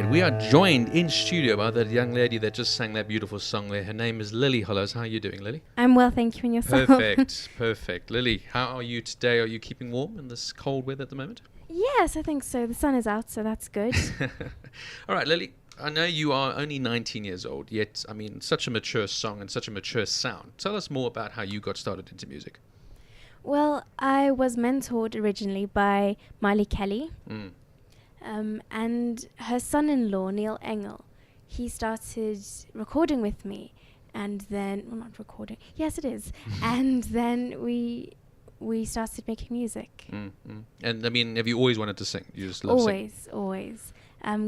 right, we are joined in studio by that young lady that just sang that beautiful song there. Her name is Lily Hollows. How are you doing, Lily? I'm well, thank you, and yourself? Perfect. Lily, how are you today? Are you keeping warm in this cold weather at the moment? Yes, I think so. The sun is out, so that's good. All right, Lily, I know you are only 19 years old, yet, such a mature song and such a mature sound. Tell us more about how you got started into music. Well, I was mentored originally by Miley Kelly, and her son-in-law, Neil Engel. He started recording with me, and then, well, not recording, yes it is, and then we started making music. And have you always wanted to sing? You just love singing? Always.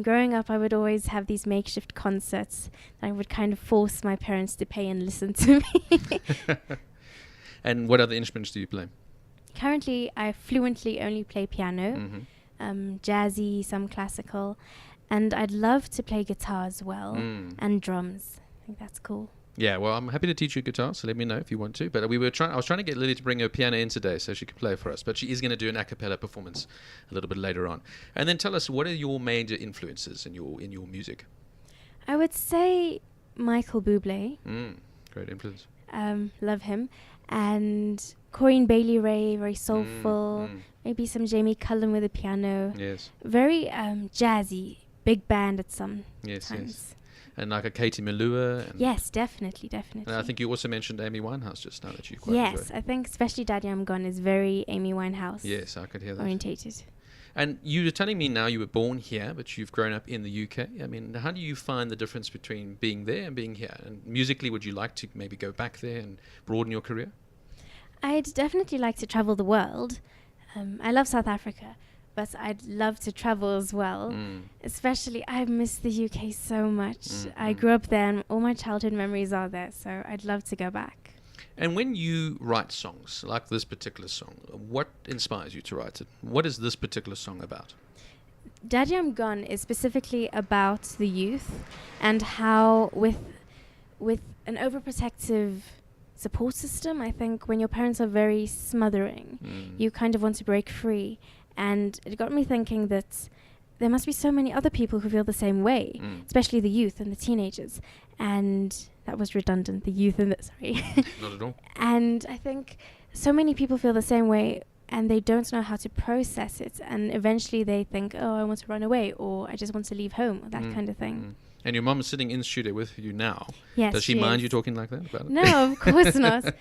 Growing up, I would always have these makeshift concerts that I would kind of force my parents to pay and listen to me. And what other instruments do you play? Currently, I fluently only play piano, jazzy, some classical, and I'd love to play guitar as well, and drums. I think that's cool. Yeah, well, I'm happy to teach you guitar, so let me know if you want to. But I was trying to get Lily to bring her piano in today so she could play for us. But she is going to do an a cappella performance a little bit later on. And then tell us, what are your major influences in your music? I would say Michael Bublé. Great influence. Love him. And Corinne Bailey Rae, very soulful. Maybe some Jamie Cullum with a piano. Yes. Very jazzy, big band at some times. Yes. And like a Katie Melua. Yes, definitely. And I think you also mentioned Amy Winehouse just now that you quite enjoy. Yes, I think especially Daddy I'm Gone is very Amy Winehouse. Yes, I could hear that. Orientated. And you were telling me now you were born here, but you've grown up in the UK. How do you find the difference between being there and being here? And musically, would you like to maybe go back there and broaden your career? I'd definitely like to travel the world. I love South Africa, but I'd love to travel as well. Especially, I miss the UK so much. I grew up there and all my childhood memories are there, so I'd love to go back. And when you write songs, like this particular song, what inspires you to write it? What is this particular song about? Daddy I'm Gone is specifically about the youth and how with an overprotective support system, I think when your parents are very smothering, you kind of want to break free. And it got me thinking that there must be so many other people who feel the same way, especially the youth and the teenagers. And that was redundant, the youth and sorry. Not at all. And I think so many people feel the same way and they don't know how to process it. And eventually they think, oh, I want to run away or I just want to leave home, or that kind of thing. And your mum is sitting in the studio with you now. Yes, Does she mind you talking like that about it? No, of course not.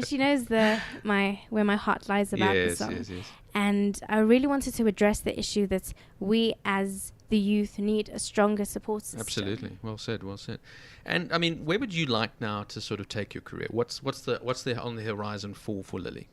She knows where my heart lies about the song. Yes. And I really wanted to address the issue that we as the youth need a stronger support system. Absolutely. Well said. And where would you like now to sort of take your career? What's there on the horizon for Lily?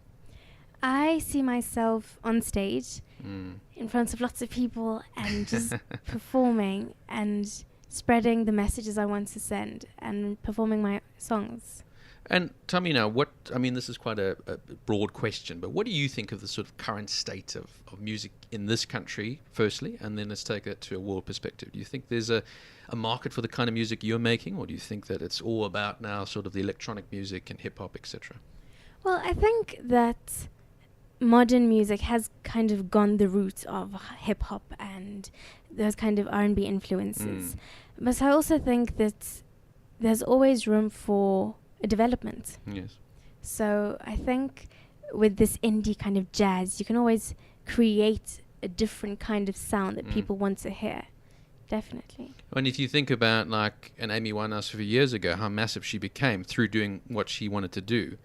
I see myself on stage in front of lots of people and just performing and spreading the messages I want to send and performing my songs. And tell me now, this is quite a broad question, but what do you think of the sort of current state of music in this country, firstly, and then let's take that to a world perspective. Do you think there's a market for the kind of music you're making, or do you think that it's all about now sort of the electronic music and hip-hop, etc.? Well, I think that modern music has kind of gone the route of hip-hop and those kind of R&B influences. But I also think that there's always room for a development. Yes. So I think with this indie kind of jazz, you can always create a different kind of sound that people want to hear. Definitely. And if you think about like an Amy Winehouse a few years ago, how massive she became through doing what she wanted to do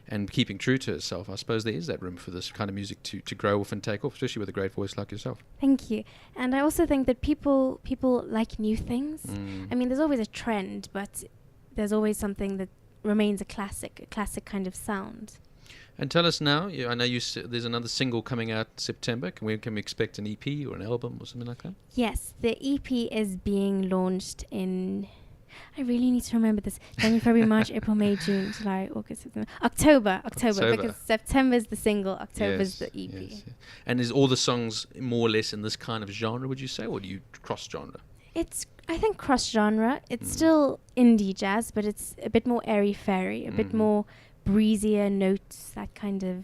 and keeping true to herself, I suppose there is that room for this kind of music to grow off and take off, especially with a great voice like yourself. Thank you. And I also think that people like new things. There's always a trend, but there's always something that remains a classic kind of sound. And tell us now, I know there's another single coming out in September. Can we expect an EP or an album or something like that? Yes, the EP is being launched in... I really need to remember this. January, February, March, April, May, June, July, August, September. October. Because September is the single, October is the EP. Yes. And is all the songs more or less in this kind of genre, would you say, or do you cross-genre? It's, I think, cross-genre. It's still indie jazz, but it's a bit more airy-fairy, a bit more breezier notes, that kind of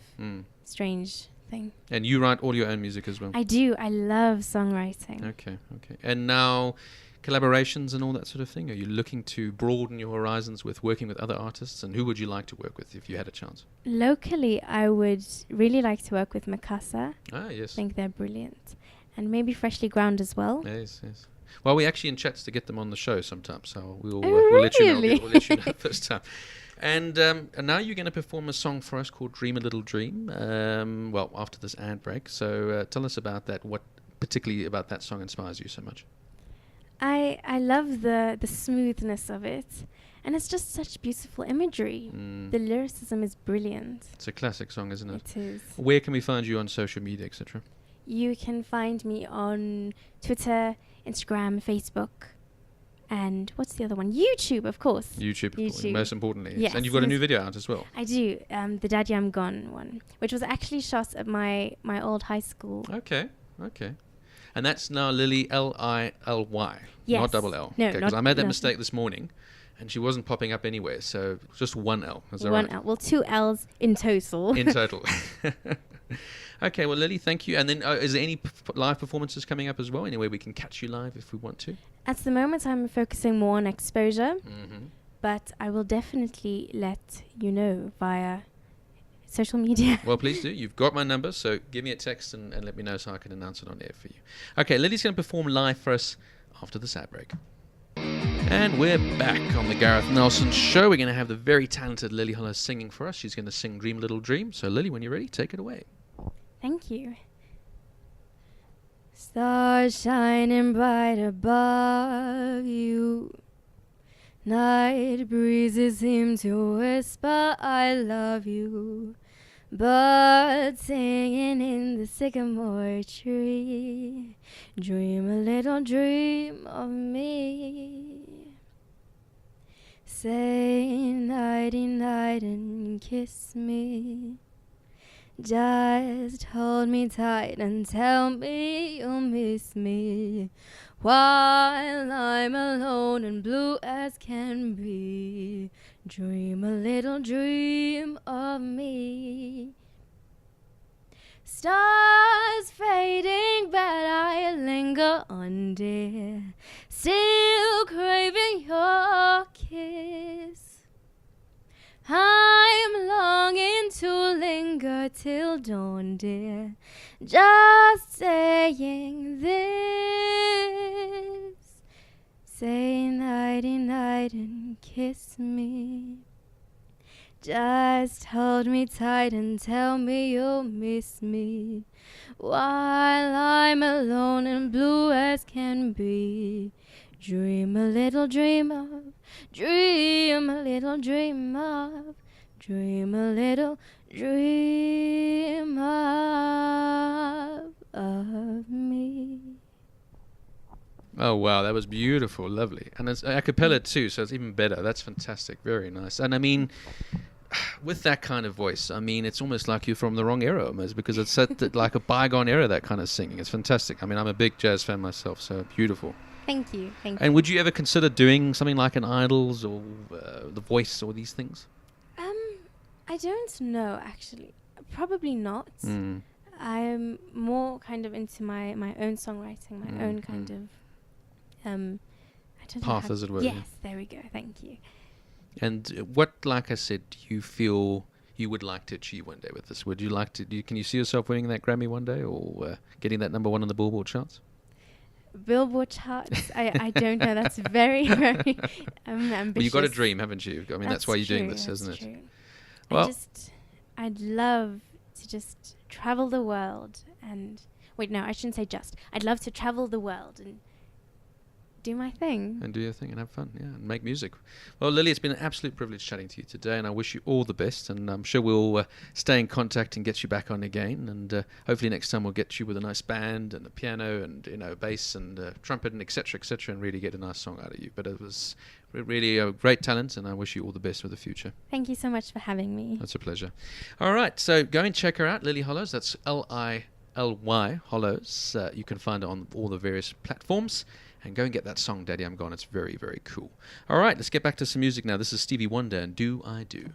strange thing. And you write all your own music as well? I do. I love songwriting. Okay. And now, collaborations and all that sort of thing? Are you looking to broaden your horizons with working with other artists? And who would you like to work with if you had a chance? Locally, I would really like to work with Mikasa. Ah, yes. I think they're brilliant. And maybe Freshly Ground as well. Yes. Well, we're actually in chats to get them on the show sometime, so we'll let you know. Really? We'll let you know first time. And now you're going to perform a song for us called "Dream a Little Dream." Well, after this ad break. So tell us about that. What particularly about that song inspires you so much? I love the smoothness of it, and it's just such beautiful imagery. The lyricism is brilliant. It's a classic song, isn't it? It is. Where can we find you on social media, etc.? You can find me on Twitter, Instagram, Facebook, and what's the other one? YouTube, of course. YouTube. Most importantly. Yes. And you've got a new video out as well. I do. The Daddy I'm Gone one, which was actually shot at my old high school. Okay. And that's now Lily, Lily, Yes. not double L. No, because I made that mistake this morning, and she wasn't popping up anywhere. So just one L. Is that One right? L. Well, 2 L's in total. In total. Okay, well, Lily, thank you. And then is there any live performances coming up as well? Anywhere we can catch you live if we want to? At the moment, I'm focusing more on exposure, Mm-hmm. but I will definitely let you know via social media. Well, please do. You've got my number, so give me a text and let me know so I can announce it on air for you. Okay, Lily's going to perform live for us after this ad break. And we're back on the Gareth Nelson Show. We're going to have the very talented Lily Hollows singing for us. She's going to sing Dream Little Dream. So, Lily, when you're ready, take it away. Thank you. Stars shining bright above you. Night breezes seem to whisper, I love you. Birds singing in the sycamore tree. Dream a little dream of me. Say nighty night and kiss me. Just hold me tight and tell me you'll miss me while I'm alone and blue as can be. Dream a little dream of me. Stars fading, but I linger on, dear, still craving your kiss. I'm longing to linger till dawn, dear, just saying this. Say nighty night and kiss me. Just hold me tight and tell me you'll miss me while I'm alone and blue as can be. Dream a little dream of, dream a little dream of, dream a little dream of me. Oh, wow, that was beautiful, lovely. And it's a cappella too, so it's even better. That's fantastic, very nice. And I mean, with that kind of voice, I mean, it's almost like you're from the wrong era almost, because it's set like a bygone era, that kind of singing. It's fantastic. I mean, I'm a big jazz fan myself, so beautiful. Thank you. And would you ever consider doing something like an Idols or The Voice or these things? I don't know, actually. Probably not. I'm more kind of into my own songwriting, my own kind of I don't know path, as it were. Yes, there we go. Thank you. And what, like I said, do you feel you would like to achieve one day with this? Would you like to? Can you see yourself winning that Grammy one day, or getting that number 1 on the Billboard charts? Billboard charts? I don't know. That's very, very ambitious. Well, you've got a dream, haven't you? I mean, that's why you're doing this, isn't it? Well, I'd love to just travel the world and... Wait, no, I shouldn't say just. I'd love to travel the world and do my thing. And do your thing and have fun, yeah, and make music. Well, Lily, it's been an absolute privilege chatting to you today, and I wish you all the best, and I'm sure we'll stay in contact and get you back on again, and hopefully next time we'll get you with a nice band and a piano and, bass and trumpet and etc., and really get a nice song out of you. But it was really a great talent, and I wish you all the best for the future. Thank you so much for having me. That's a pleasure. All right, so go and check her out, Lily Hollows. That's Lily Hollows. You can find it on all the various platforms. And go and get that song, Daddy I'm Gone. It's very, very cool. All right, let's get back to some music now. This is Stevie Wonder and Do I Do.